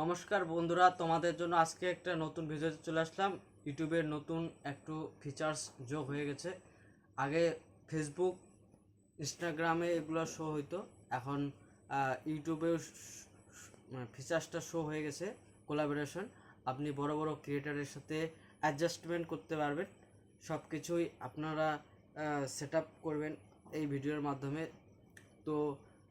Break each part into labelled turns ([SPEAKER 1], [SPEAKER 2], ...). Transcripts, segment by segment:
[SPEAKER 1] নমস্কার বন্ধুরা, তোমাদের জন্য আজকে একটা নতুন ভিডিওতে চলে আসলাম। ইউটিউবের নতুন একটু ফিচার্স যোগ হয়ে গেছে। আগে ফেসবুক, ইনস্টাগ্রামে এগুলো শো হইতো, এখন ইউটিউবেও ফিচার্সটা শো হয়ে গেছে। কোলাবোরেশন, আপনি বড় বড় ক্রিয়েটারের সাথে অ্যাডজাস্টমেন্ট করতে পারবেন। সব কিছুই আপনারা সেট আপ করবেন এই ভিডিওর মাধ্যমে। তো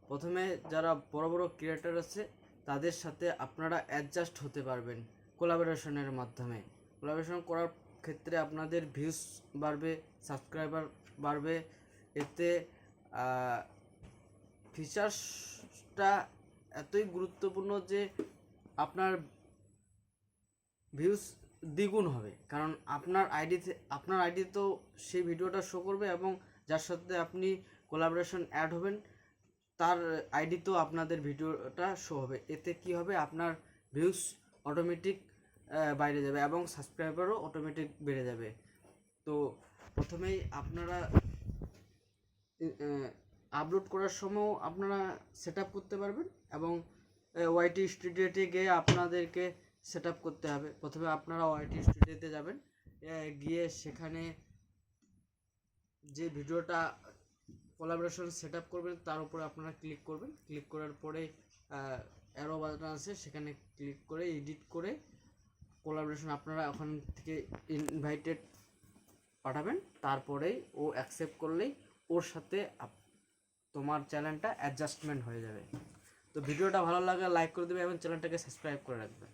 [SPEAKER 1] প্রথমে যারা বড় বড় ক্রিয়েটার আছে তাদের সাথে আপনারা অ্যাডজাস্ট হতে পারবেন কোলাবোরেশনের মাধ্যমে। কোলাবোরেশন করার ক্ষেত্রে আপনাদের ভিউজ বাড়বে, সাবস্ক্রাইবার বাড়বে। এতে ফিচার্সটা এতই গুরুত্বপূর্ণ যে আপনার ভিউজ দ্বিগুণ হবে, কারণ আপনার আইডি তো সেই ভিডিওটা শো করবে এবং যার সাথে আপনি কোলাবোরেশন অ্যাড হবেন তার আইডি তো আপনাদের ভিডিওটা শো হবে। এতে কি হবে, আপনার ভিউজ অটোমেটিক বাইরে যাবে এবং সাবস্ক্রাইবারও অটোমেটিক বেড়ে যাবে। তো প্রথমেই আপনারা আপলোড করার সময় আপনারা সেট আপ করতে পারবেন এবং ওয়াইটি স্টুডিওতে গিয়ে আপনাদেরকে সেট আপ করতে হবে। প্রথমে আপনারা ওয়াইটি স্টুডিওতে যাবেন, গিয়ে সেখানে যে ভিডিওটা কোলাবোরেশন সেট আপ করবেন তার উপরে আপনারা ক্লিক করবেন। ক্লিক করার পরে অ্যারো বাটন আছে, সেখানে ক্লিক করে এডিট করে কোলাবোরেশন আপনারা ওখান থেকে ইনভাইটেড পাঠাবেন। তারপরেই ও অ্যাকসেপ্ট করলেই ওর সাথে তোমার চ্যানেলটা অ্যাডজাস্টমেন্ট হয়ে যাবে। তো ভিডিওটা ভালো লাগলে লাইক করে দেবে এবং চ্যানেলটাকে সাবস্ক্রাইব করে রাখবে।